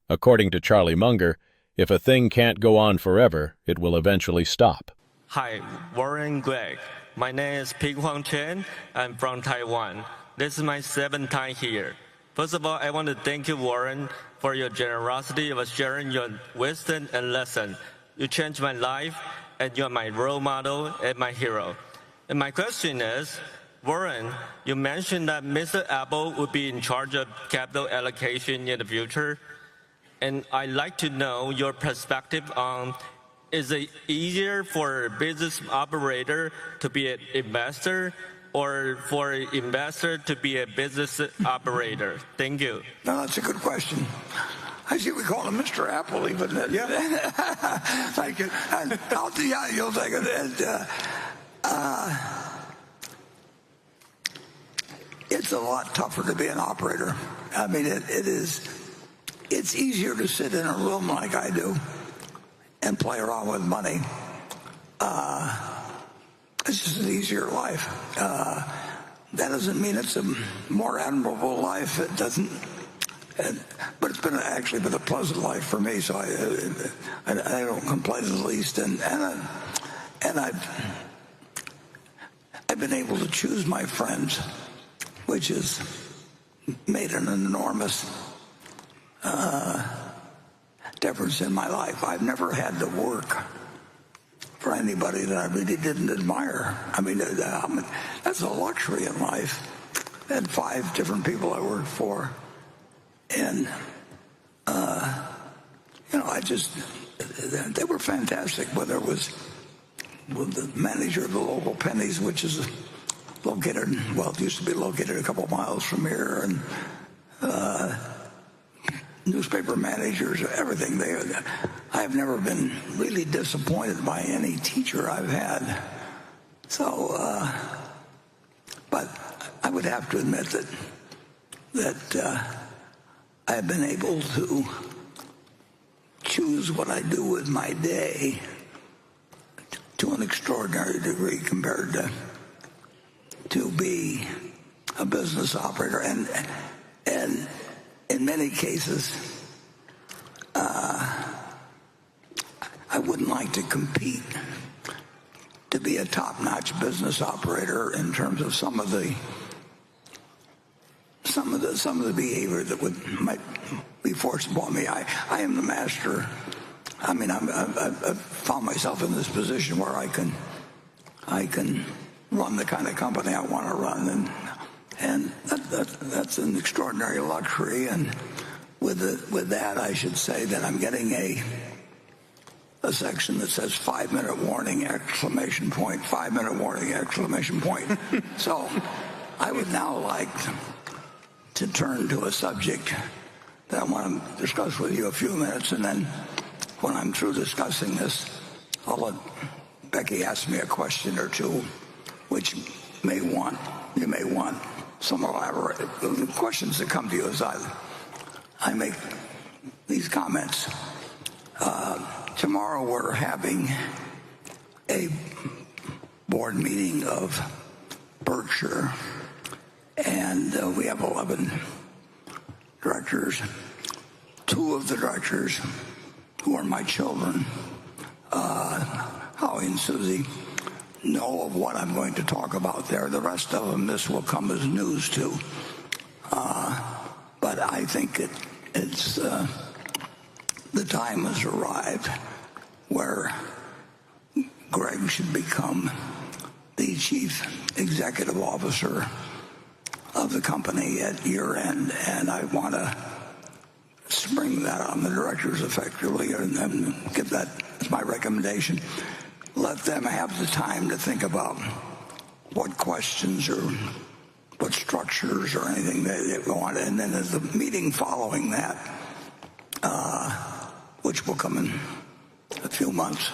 According to Charlie Munger, if a thing can't go on forever, it will eventually stop. Hi, Warren Greg. My name is Ping Huang Chen. I'm from Taiwan. This is my 7th time here. First of all, I want to thank you, Warren, for your generosity of sharing your wisdom and lesson. You changed my life, and you're my role model and my hero. And my question is, Warren, you mentioned that Mr. Abel would be in charge of capital allocation in the future. And I'd like to know your perspective on, is it easier for a business operator to be an investor or for an investor to be a business operator? Thank you. No, that's a good question. I see we call him Mr. Apple even. Yeah. Thank you. Yeah, you'll take it. It's a lot tougher to be an operator. I mean, it's easier to sit in a room like I do and play around with money. It's just an easier life. That doesn't mean it's a more admirable life. It doesn't. But it's actually been a pleasant life for me, so I don't complain in the least. And I've been able to choose my friends, which has made an enormous difference in my life. I've never had to work for anybody that I really didn't admire. I mean, that's a luxury in life. I had 5 different people I worked for. And, they were fantastic, whether it was with the manager of the local Pennies, which is located, it used to be located a couple miles from here, and newspaper managers, everything. I've never been really disappointed by any teacher I've had. So, but I would have to admit that I've been able to choose what I do with my day to an extraordinary degree compared to be a business operator. And in many cases, I wouldn't like to compete to be a top-notch business operator in terms of some of the behavior that might be forced upon me. I am the master. I mean, I've found myself in this position where I can run the kind of company I want to run, and that's an extraordinary luxury. And with that, I should say that I'm getting a section that says 5-minute warning, exclamation point, 5-minute warning, exclamation point. So I would now like to turn to a subject that I want to discuss with you a few minutes, and then when I'm through discussing this, I'll let Becky ask me a question or two, which you may want some elaborate. The questions that come to you as I make these comments. Tomorrow we're having a board meeting of Berkshire, and we have 11 directors. 2 of the directors, who are my children, Howie and Susie, know of what I'm going to talk about there. The rest of them, this will come as news to. But I think it's the time has arrived where Greg should become the chief executive officer of the company at year end, and I want to spring that on the directors effectively and give that as my recommendation. Let them have the time to think about what questions or what structures or anything they want, and then as the meeting following that, which will come in a few months,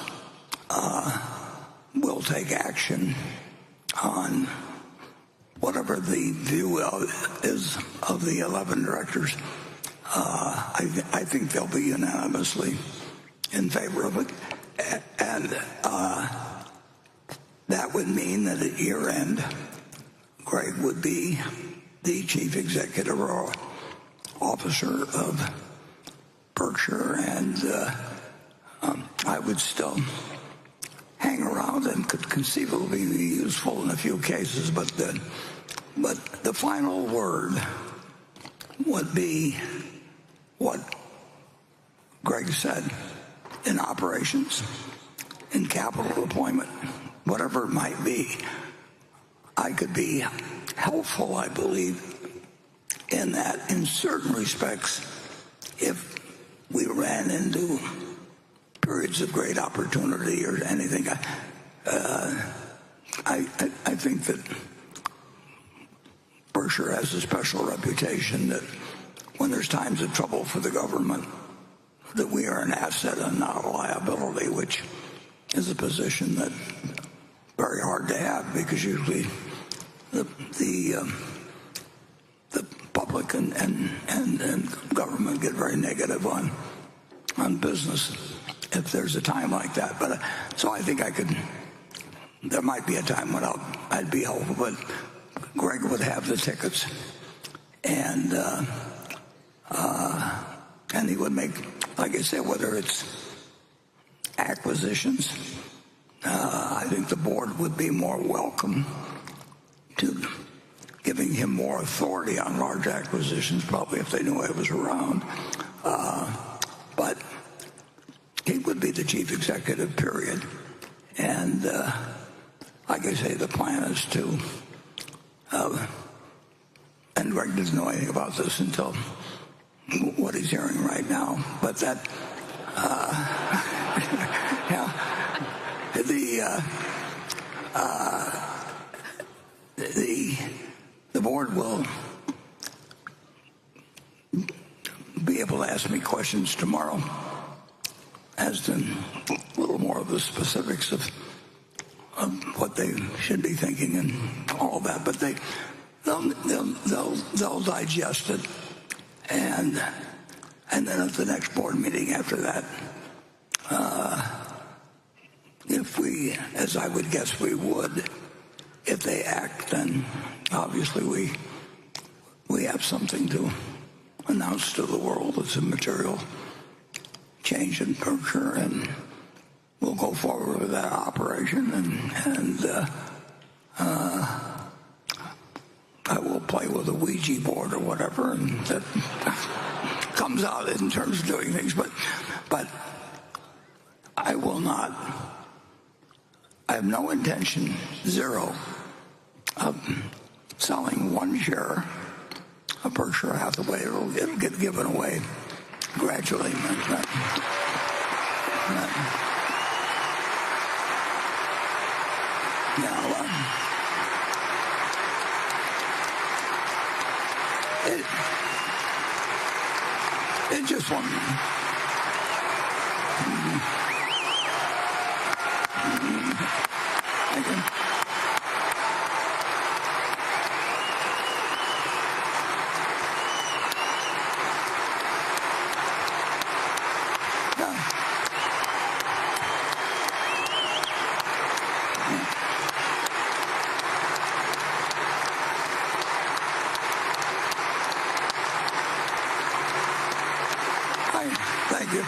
we'll take action on whatever the view is of the 11 directors. I think they'll be unanimously in favor of it. And that would mean that at year end, Greg would be the chief executive officer of Berkshire, and I would still hang around and could conceivably be useful in a few cases, but the final word would be what Greg said: in operations, in capital deployment, whatever it might be. I could be helpful, I believe, in that, in certain respects, if we ran into periods of great opportunity or anything. I think that Berkshire has a special reputation that when there's times of trouble for the government, that we are an asset and not a liability, which is a position that's very hard to have, because usually the public and government get very negative on business if there's a time like that. But so I think there might be a time when I'd be helpful, but Greg would have the tickets, and he would make, like I said, whether it's acquisitions, I think the board would be more welcome to giving him more authority on large acquisitions, probably if they knew I was around. But he would be the chief executive, period. And like I say, the plan is to, and Greg doesn't know anything about this until what he's hearing right now, but that, yeah, the board will be able to ask me questions tomorrow as to a little more of the specifics of what they should be thinking and all of that. But they'll digest it, and then at the next board meeting after that, if we, as I would guess we would, if they act, then obviously we have something to announce to the world. It's a material change in Berkshire, and we'll go forward with that operation, and I will play with a Ouija board or whatever, and that comes out in terms of doing things. But I will not. I have no intention, zero, of selling one share of Berkshire Hathaway. It'll get given away gradually. It just won't. Thank you.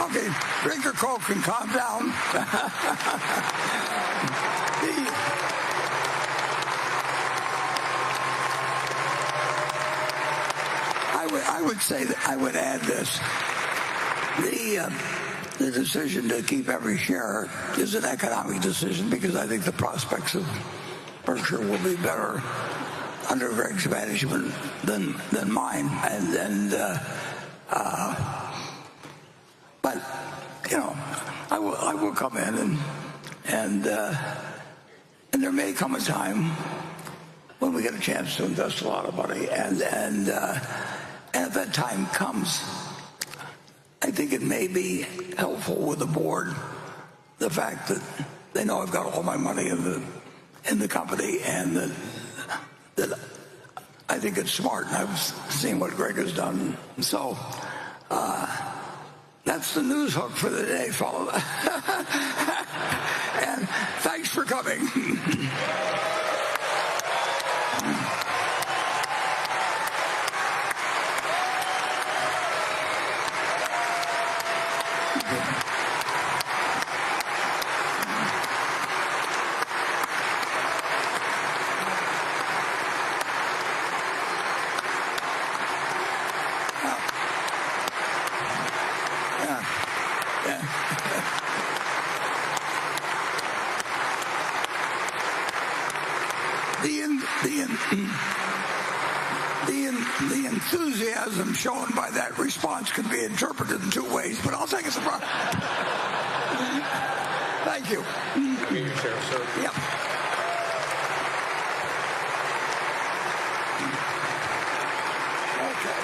Okay, drink your Coke and calm down. I would say that I would add this. the decision to keep every share is an economic decision because I think the prospects of Berkshire will be better under Greg's management than mine. But I will come in and there may come a time when we get a chance to invest a lot of money, and if that time comes, I think it may be helpful with the board, the fact that they know I've got all my money in the company, and that I think it's smart, and I've seen what Greg has done. So that's the news hook for the day, fellow. And thanks for coming. The enthusiasm shown by that response can be interpreted in two ways, but I'll take it as a problem. Thank you. Yep. Okay.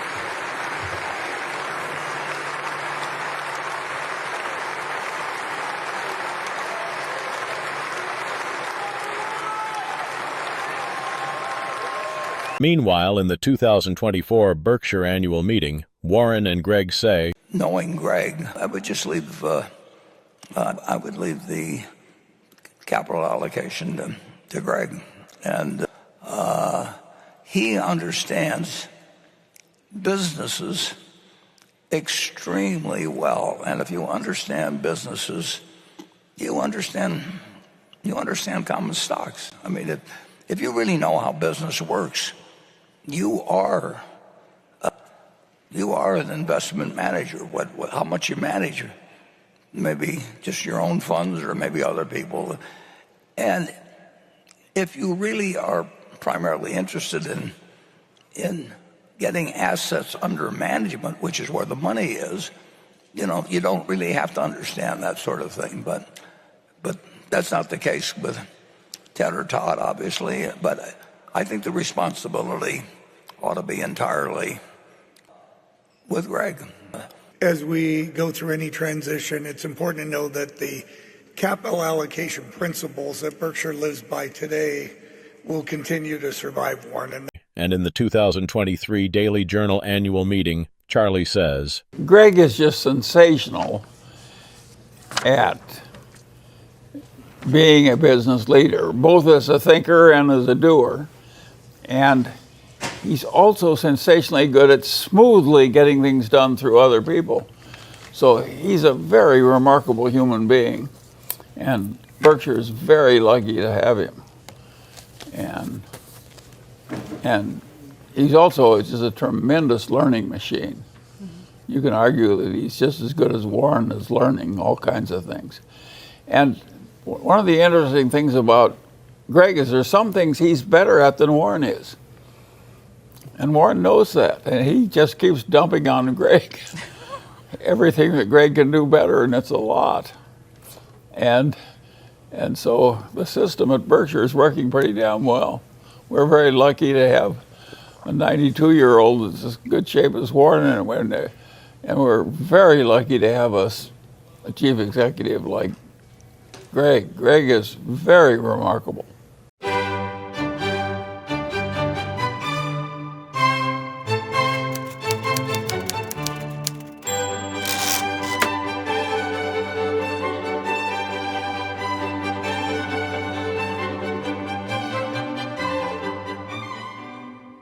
Meanwhile, in the 2024 Berkshire annual meeting, Warren and Greg say, Knowing Greg, I would just leave. I would leave the capital allocation to Greg, and he understands businesses extremely well. And if you understand businesses, you understand common stocks. I mean, if you really know how business works, you are an investment manager. How much you manage, maybe just your own funds or maybe other people. And if you really are primarily interested in getting assets under management, which is where the money is, you don't really have to understand that sort of thing. But that's not the case with Ted or Todd, obviously. But I think the responsibility ought to be entirely with Greg. As we go through any transition, it's important to know that the capital allocation principles that Berkshire lives by today will continue to survive, Warren. And in the 2023 Daily Journal annual meeting, Charlie says, Greg is just sensational at being a business leader, both as a thinker and as a doer. And he's also sensationally good at smoothly getting things done through other people. So he's a very remarkable human being. And Berkshire is very lucky to have him. And he's also just a tremendous learning machine. You can argue that he's just as good as Warren is learning all kinds of things. And one of the interesting things about Greg is there's some things he's better at than Warren is. And Warren knows that, and he just keeps dumping on Greg everything that Greg can do better, and it's a lot. And so the system at Berkshire is working pretty damn well. We're very lucky to have a 92-year-old that's as good shape as Warren, and we're very lucky to have a chief executive like Greg. Greg is very remarkable.